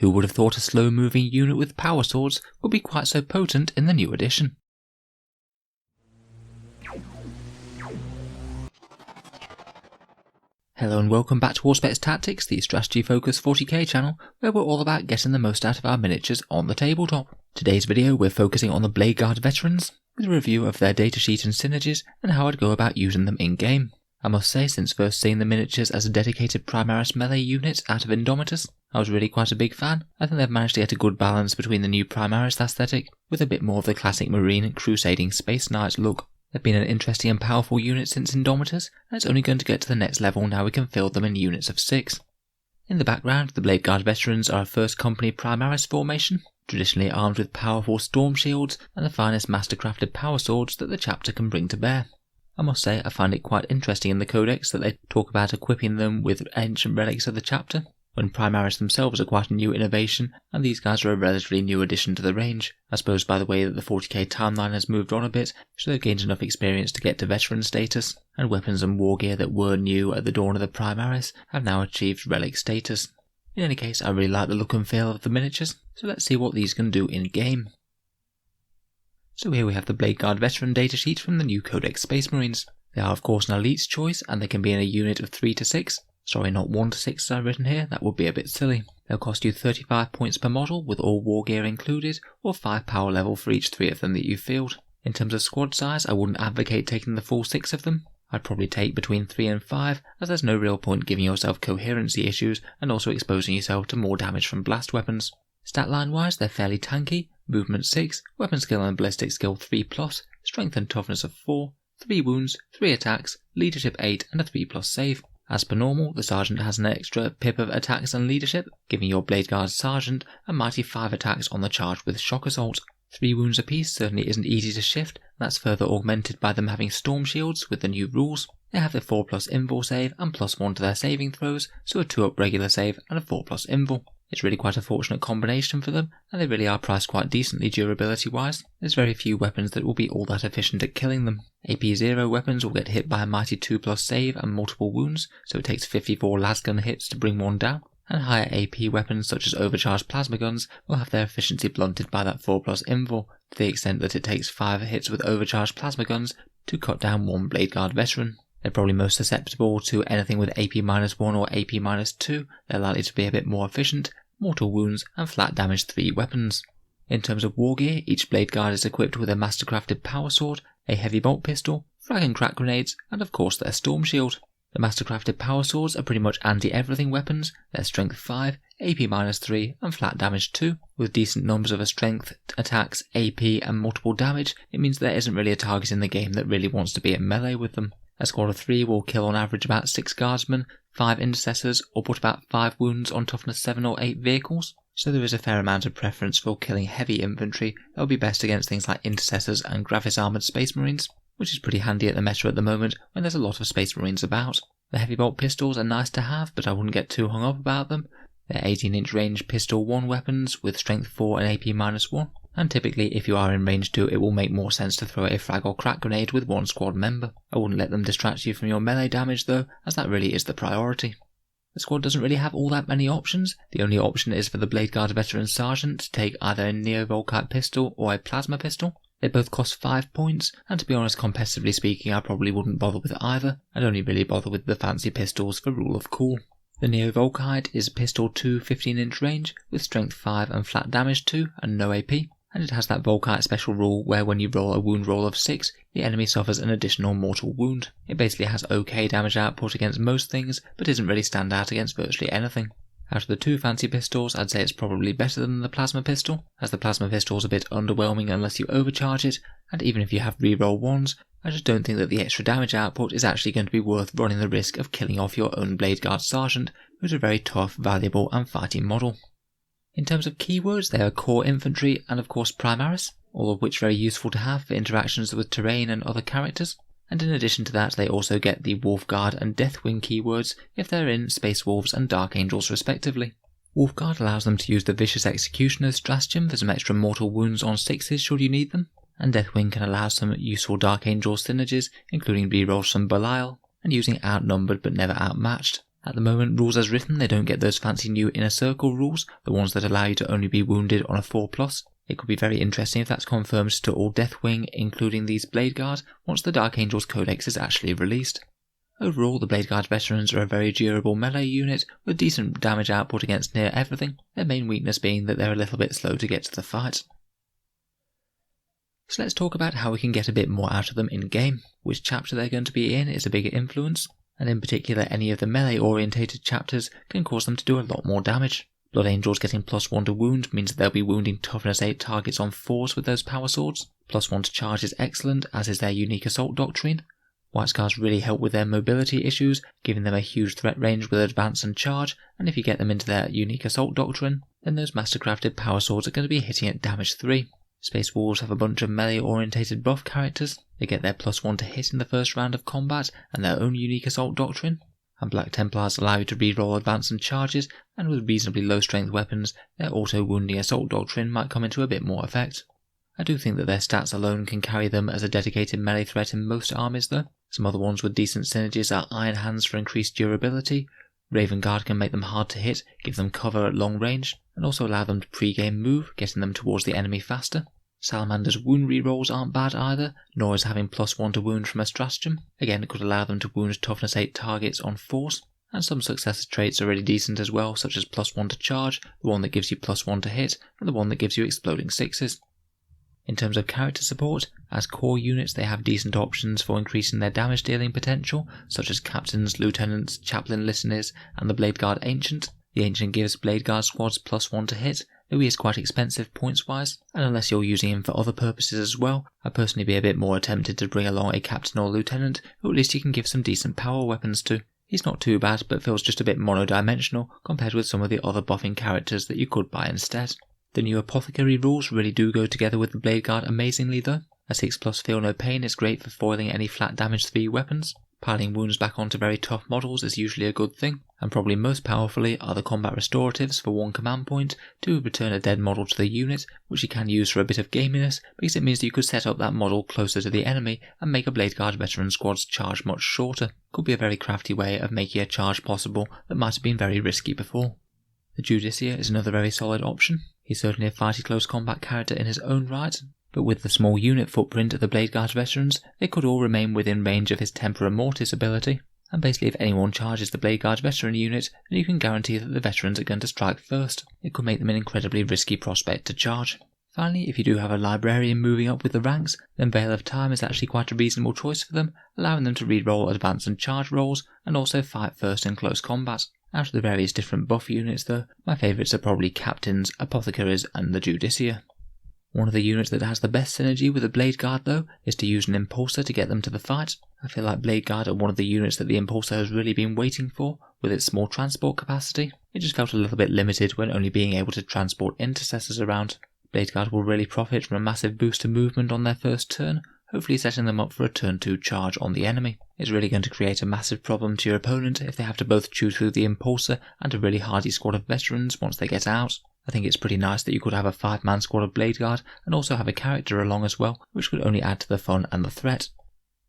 Who would have thought a slow-moving unit with power swords would be quite so potent in the new edition? Hello and welcome back to Auspex Tactics, the strategy-focused 40k channel, where we're all about getting the most out of our miniatures on the tabletop. Today's video we're focusing on the Bladeguard veterans, with a review of their datasheet and synergies and how I'd go about using them in-game. I must say, since first seeing the miniatures as a dedicated Primaris melee unit out of Indomitus, I was really quite a big fan. I think they've managed to get a good balance between the new Primaris aesthetic, with a bit more of the classic Marine crusading Space Knights look. They've been an interesting and powerful unit since Indomitus, and it's only going to get to the next level now we can field them in units of 6. In the background, the Bladeguard veterans are a first company Primaris formation, traditionally armed with powerful storm shields and the finest mastercrafted power swords that the chapter can bring to bear. I must say I find it quite interesting in the Codex that they talk about equipping them with ancient relics of the chapter, when Primaris themselves are quite a new innovation, and these guys are a relatively new addition to the range. I suppose by the way that the 40k timeline has moved on a bit, so they've gained enough experience to get to veteran status, and weapons and war gear that were new at the dawn of the Primaris have now achieved relic status. In any case, I really like the look and feel of the miniatures, so let's see what these can do in game. So here we have the Bladeguard veteran datasheet from the new Codex Space Marines. They are of course an elite's choice, and they can be in a unit of 3 to 6. Sorry, not 1 to 6 as I've written here, that would be a bit silly. They'll cost you 35 points per model with all war gear included, or 5 power level for each 3 of them that you field. In terms of squad size, I wouldn't advocate taking the full 6 of them. I'd probably take between 3 and 5, as there's no real point giving yourself coherency issues and also exposing yourself to more damage from blast weapons. Stat line wise, they're fairly tanky, movement 6, weapon skill and ballistic skill 3+, strength and toughness of 4, 3 wounds, 3 attacks, leadership 8 and a 3+ save. As per normal, the Sergeant has an extra pip of attacks and leadership, giving your Bladeguard Sergeant a mighty 5 attacks on the charge with Shock Assault. 3 wounds apiece certainly isn't easy to shift, and that's further augmented by them having Storm Shields with the new rules. They have their 4+ invul save and +1 to their saving throws, so a 2-up regular save and a 4+ invul. It's really quite a fortunate combination for them, and they really are priced quite decently durability wise. There's very few weapons that will be all that efficient at killing them. AP0 weapons will get hit by a mighty 2+ save and multiple wounds, so it takes 54 lasgun hits to bring one down, and higher AP weapons such as overcharged plasma guns will have their efficiency blunted by that 4+ invul, to the extent that it takes 5 hits with overcharged plasma guns to cut down one Bladeguard veteran. They're probably most susceptible to anything with AP-1 or AP-2, they're likely to be a bit more efficient, mortal wounds and flat damage 3 weapons. In terms of war gear, each Bladeguard is equipped with a mastercrafted power sword, a heavy bolt pistol, frag and crack grenades, and of course their storm shield. The mastercrafted power swords are pretty much anti-everything weapons, they're strength 5, AP-3 and flat damage 2. With decent numbers of strength, attacks, AP and multiple damage, it means there isn't really a target in the game that really wants to be in melee with them. A squad of 3 will kill on average about 6 guardsmen, 5 intercessors, or put about 5 wounds on toughness 7 or 8 vehicles, so there is a fair amount of preference for killing heavy infantry that will be best against things like intercessors and gravis armoured space marines, which is pretty handy at the meta at the moment when there's a lot of space marines about. The heavy bolt pistols are nice to have, but I wouldn't get too hung up about them. They're 18-inch range pistol 1 weapons with strength 4 and AP-1, and typically if you are in range 2 it will make more sense to throw a frag or crack grenade with one squad member. I wouldn't let them distract you from your melee damage though, as that really is the priority. The squad doesn't really have all that many options. The only option is for the Bladeguard veteran sergeant to take either a Neo-Volkite pistol or a plasma pistol. They both cost 5 points, and to be honest, competitively speaking I probably wouldn't bother with either. I'd only really bother with the fancy pistols for rule of cool. The Neo-Volkite is pistol 2 15-inch range with strength 5 and flat damage 2 and no AP, and it has that Volkite special rule where when you roll a wound roll of 6, the enemy suffers an additional mortal wound. It basically has okay damage output against most things, but doesn't really stand out against virtually anything. Out of the 2 fancy pistols, I'd say it's probably better than the plasma pistol, as the plasma pistol is a bit underwhelming unless you overcharge it, and even if you have reroll 1s, I just don't think that the extra damage output is actually going to be worth running the risk of killing off your own Bladeguard Sergeant, who's a very tough, valuable and fighting model. In terms of keywords, they are core infantry and of course Primaris, all of which are very useful to have for interactions with terrain and other characters, and in addition to that they also get the Wolfguard and Deathwing keywords if they're in Space Wolves and Dark Angels respectively. Wolfguard allows them to use the Vicious Executioner's stratagem for some extra mortal wounds on 6s should you need them, and Deathwing can allow some useful Dark Angel synergies, including rerolls from Belial, and using Outnumbered but never outmatched. At the moment, rules as written, they don't get those fancy new inner circle rules, the ones that allow you to only be wounded on a 4+. It could be very interesting if that's confirmed to all Deathwing, including these Bladeguard, once the Dark Angels Codex is actually released. Overall, the Bladeguard veterans are a very durable melee unit with decent damage output against near everything, their main weakness being that they're a little bit slow to get to the fight. So let's talk about how we can get a bit more out of them in-game. Which chapter they're going to be in is a bigger influence, and in particular any of the melee-orientated chapters can cause them to do a lot more damage. Blood Angels getting +1 to wound means that they'll be wounding toughness 8 targets on 4s with those power swords. +1 to charge is excellent, as is their unique assault doctrine. White Scars really help with their mobility issues, giving them a huge threat range with advance and charge, and if you get them into their unique assault doctrine, then those mastercrafted power swords are going to be hitting at damage 3. Space Wolves have a bunch of melee-orientated buff characters. They get their +1 to hit in the first round of combat and their own unique assault doctrine. And Black Templars allow you to reroll advance and charges, and with reasonably low strength weapons, their auto-wounding assault doctrine might come into a bit more effect. I do think that their stats alone can carry them as a dedicated melee threat in most armies though. Some other ones with decent synergies are Iron Hands for increased durability. Raven Guard can make them hard to hit, give them cover at long range, and also allow them to pre-game move, getting them towards the enemy faster. Salamander's wound rerolls aren't bad either, nor is having +1 to wound from a stratagem. Again, it could allow them to wound toughness 8 targets on 4s, and some successor traits are really decent as well, such as +1 to charge, the one that gives you +1 to hit, and the one that gives you exploding 6s. In terms of character support, as core units they have decent options for increasing their damage dealing potential, such as Captains, Lieutenants, Chaplain Listeners, and the Bladeguard Ancient. The Ancient gives Bladeguard squads +1 to hit, though he is quite expensive points-wise, and unless you're using him for other purposes as well, I'd personally be a bit more tempted to bring along a Captain or Lieutenant, who at least you can give some decent power weapons to. He's not too bad, but feels just a bit monodimensional compared with some of the other buffing characters that you could buy instead. The new Apothecary rules really do go together with the Bladeguard amazingly though. A 6+ Feel No Pain is great for foiling any flat damage 3 weapons. Piling wounds back onto very tough models is usually a good thing, and probably most powerfully are the combat restoratives for 1 command point to return a dead model to the unit, which you can use for a bit of gaminess because it means that you could set up that model closer to the enemy and make a Bladeguard veteran squad's charge much shorter. Could be a very crafty way of making a charge possible that might have been very risky before. The Judiciar is another very solid option. He's certainly a fighty close combat character in his own right, but with the small unit footprint of the Bladeguard veterans, they could all remain within range of his Tempora Mortis ability, and basically if anyone charges the Bladeguard veteran unit, then you can guarantee that the veterans are going to strike first. It could make them an incredibly risky prospect to charge. Finally, if you do have a librarian moving up with the ranks, then Veil of Time is actually quite a reasonable choice for them, allowing them to reroll advance and charge rolls, and also fight first in close combat. Out of the various different buff units though, my favourites are probably Captains, Apothecaries, and the Judiciar. One of the units that has the best synergy with the Bladeguard though is to use an Impulsor to get them to the fight. I feel like Bladeguard are one of the units that the Impulsor has really been waiting for, with its small transport capacity. It just felt a little bit limited when only being able to transport intercessors around. Bladeguard will really profit from a massive boost to movement on their first turn, hopefully setting them up for a turn 2 charge on the enemy. It's really going to create a massive problem to your opponent if they have to both chew through the Impulsor and a really hardy squad of veterans once they get out. I think it's pretty nice that you could have a 5-man squad of Bladeguard and also have a character along as well, which could only add to the fun and the threat.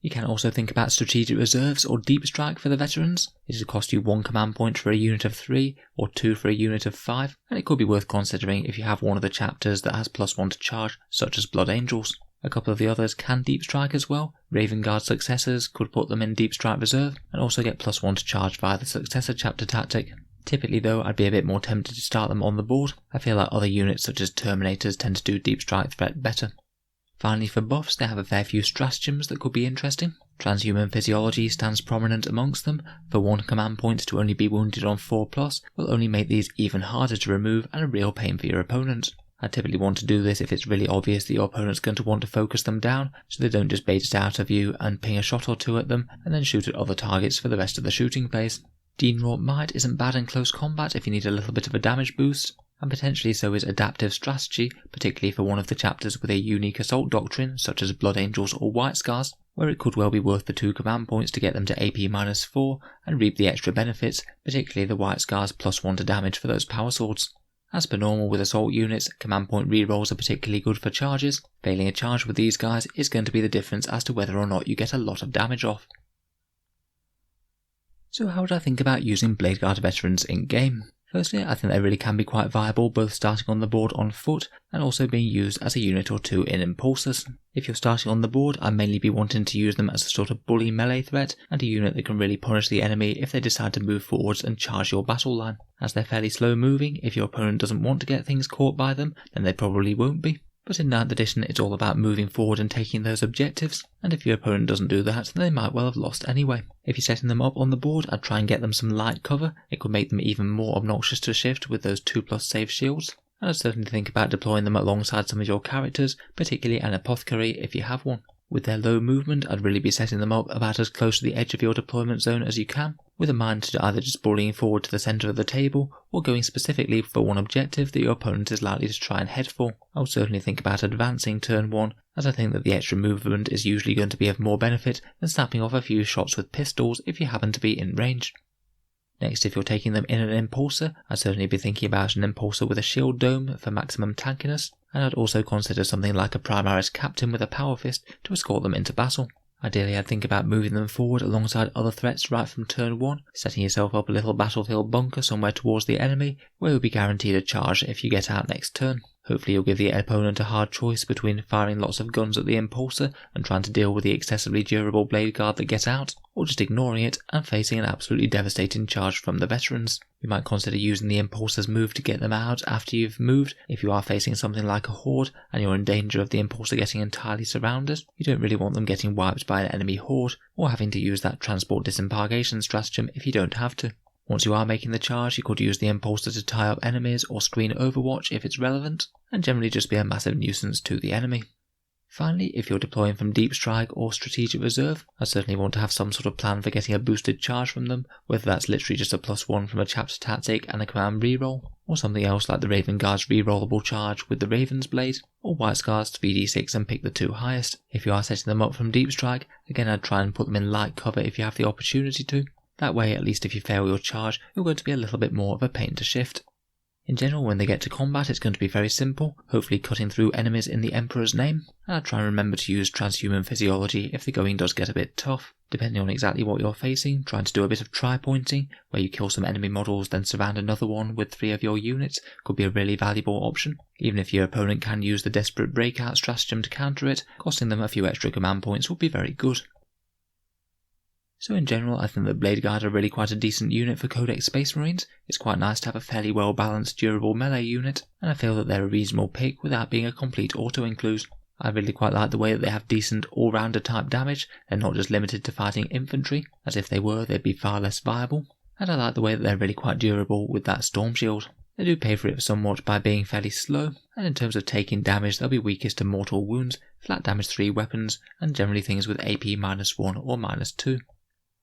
You can also think about strategic reserves or deep strike for the veterans. It will cost you 1 command point for a unit of 3 or 2 for a unit of 5, and it could be worth considering if you have one of the chapters that has +1 to charge, such as Blood Angels. A couple of the others can deep strike as well. Raven Guard successors could put them in deep strike reserve and also get +1 to charge via the successor chapter tactic. Typically though, I'd be a bit more tempted to start them on the board. I feel like other units such as Terminators tend to do deep strike threat better. Finally for buffs, they have a fair few stratagems that could be interesting. Transhuman Physiology stands prominent amongst them. For 1 command point to only be wounded on 4+ will only make these even harder to remove and a real pain for your opponent. I typically want to do this if it's really obvious that your opponent's going to want to focus them down, so they don't just bait it out of you and ping a shot or 2 at them and then shoot at other targets for the rest of the shooting phase. Dean-wrought Might isn't bad in close combat if you need a little bit of a damage boost, and potentially so is Adaptive Strategy, particularly for one of the chapters with a unique assault doctrine such as Blood Angels or White Scars, where it could well be worth the 2 command points to get them to AP-4 and reap the extra benefits, particularly the White Scars +1 to damage for those power swords. As per normal with assault units, command point rerolls are particularly good for charges. Failing a charge with these guys is going to be the difference as to whether or not you get a lot of damage off. So how would I think about using Bladeguard veterans in game? Firstly, I think they really can be quite viable, both starting on the board on foot and also being used as a unit or two in impulsors. If you're starting on the board, I'd mainly be wanting to use them as a sort of bully melee threat and a unit that can really punish the enemy if they decide to move forwards and charge your battle line. As they're fairly slow moving, if your opponent doesn't want to get things caught by them, then they probably won't be. But in 9th edition, it's all about moving forward and taking those objectives, and if your opponent doesn't do that, then they might well have lost anyway. If you're setting them up on the board, I'd try and get them some light cover. It could make them even more obnoxious to shift with those 2+ save shields, and I'd certainly think about deploying them alongside some of your characters, particularly an apothecary if you have one. With their low movement, I'd really be setting them up about as close to the edge of your deployment zone as you can, with a mind to either just bullying forward to the centre of the table, or going specifically for one objective that your opponent is likely to try and head for. I would certainly think about advancing turn 1, as I think that the extra movement is usually going to be of more benefit than snapping off a few shots with pistols if you happen to be in range. Next, if you're taking them in an impulsor, I'd certainly be thinking about an impulsor with a shield dome for maximum tankiness, and I'd also consider something like a Primaris Captain with a power fist to escort them into battle. Ideally, I'd think about moving them forward alongside other threats right from turn 1, setting yourself up a little battlefield bunker somewhere towards the enemy, where you'll be guaranteed a charge if you get out next turn. Hopefully you'll give the opponent a hard choice between firing lots of guns at the impulsor and trying to deal with the excessively durable Bladeguard that get out, or just ignoring it and facing an absolutely devastating charge from the veterans. You might consider using the impulsor's move to get them out after you've moved. If you are facing something like a horde and you're in danger of the impulsor getting entirely surrounded, you don't really want them getting wiped by an enemy horde, or having to use that transport disembarkation stratagem if you don't have to. Once you are making the charge, you could use the impulsor to tie up enemies or screen overwatch if it's relevant, and generally just be a massive nuisance to the enemy. Finally, if you're deploying from Deep Strike or Strategic Reserve, I certainly want to have some sort of plan for getting a boosted charge from them, whether that's literally just a +1 from a chapter tactic and a command reroll, or something else like the Raven Guard's rerollable charge with the Raven's Blade, or White Scar's 3d6 and pick the 2 highest. If you are setting them up from Deep Strike, again I'd try and put them in light cover if you have the opportunity to. That way, at least if you fail your charge, you're going to be a little bit more of a pain to shift. In general, when they get to combat, it's going to be very simple, hopefully cutting through enemies in the Emperor's name, and I'd try and remember to use transhuman physiology if the going does get a bit tough. Depending on exactly what you're facing, trying to do a bit of tri-pointing, where you kill some enemy models then surround another one with 3 of your units, could be a really valuable option. Even if your opponent can use the desperate breakout stratagem to counter it, costing them a few extra command points would be very good. So in general, I think that Bladeguard are really quite a decent unit for Codex Space Marines. It's quite nice to have a fairly well balanced durable melee unit, and I feel that they're a reasonable pick without being a complete auto-include. I really quite like the way that they have decent all-rounder type damage. They're not just limited to fighting infantry, as if they were they'd be far less viable, and I like the way that they're really quite durable with that storm shield. They do pay for it somewhat by being fairly slow, and in terms of taking damage they'll be weakest to mortal wounds, flat damage 3 weapons, and generally things with AP -1 or -2.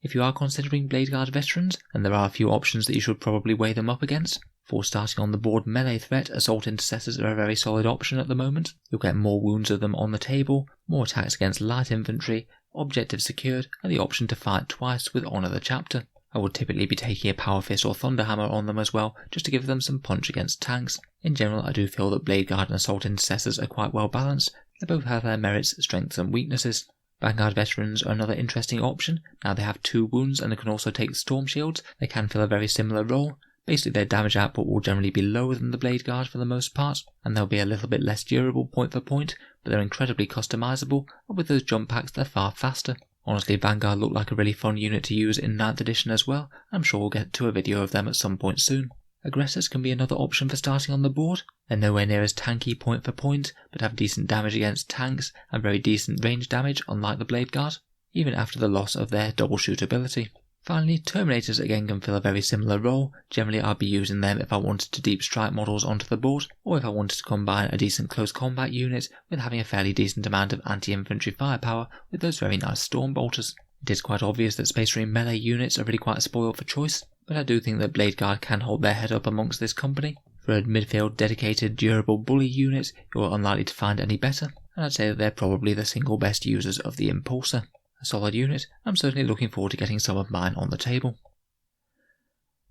If you are considering Bladeguard veterans, then there are a few options that you should probably weigh them up against. For starting on the board melee threat, Assault Intercessors are a very solid option at the moment. You'll get more wounds of them on the table, more attacks against light infantry, objectives secured, and the option to fight twice with Honour the Chapter. I would typically be taking a Power Fist or Thunderhammer on them as well, just to give them some punch against tanks. In general, I do feel that Bladeguard and Assault Intercessors are quite well balanced. They both have their merits, strengths and weaknesses. Vanguard veterans are another interesting option. Now they have 2 wounds and they can also take storm shields. They can fill a very similar role. Basically their damage output will generally be lower than the Bladeguard for the most part, and they'll be a little bit less durable point for point, but they're incredibly customizable, and with those jump packs they're far faster. Honestly, Vanguard look like a really fun unit to use in 9th edition as well, and I'm sure we'll get to a video of them at some point soon. Aggressors can be another option for starting on the board. They're nowhere near as tanky point for point, but have decent damage against tanks and very decent range damage unlike the Bladeguard, even after the loss of their double shoot ability. Finally, Terminators again can fill a very similar role. Generally I'd be using them if I wanted to deep strike models onto the board, or if I wanted to combine a decent close combat unit with having a fairly decent amount of anti-infantry firepower with those very nice storm bolters. It is quite obvious that Space Marine melee units are really quite spoiled for choice, but I do think that Bladeguard can hold their head up amongst this company. For a midfield dedicated durable bully unit, you're unlikely to find any better, and I'd say that they're probably the single best users of the Impulsor. A solid unit, I'm certainly looking forward to getting some of mine on the table.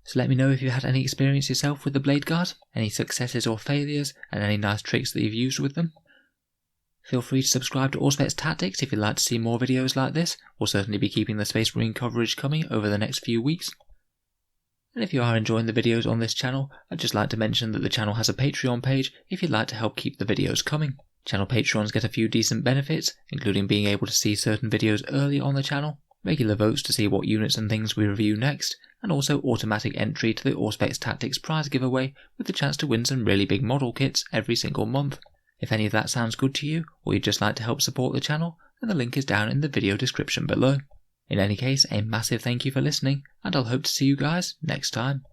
So let me know if you've had any experience yourself with the Bladeguard, any successes or failures, and any nice tricks that you've used with them. Feel free to subscribe to Auspex Tactics if you'd like to see more videos like this. We'll certainly be keeping the Space Marine coverage coming over the next few weeks. And if you are enjoying the videos on this channel, I'd just like to mention that the channel has a Patreon page if you'd like to help keep the videos coming. Channel Patrons get a few decent benefits, including being able to see certain videos early on the channel, regular votes to see what units and things we review next, and also automatic entry to the Auspex Tactics prize giveaway with the chance to win some really big model kits every single month. If any of that sounds good to you, or you'd just like to help support the channel, then the link is down in the video description below. In any case, a massive thank you for listening, and I'll hope to see you guys next time.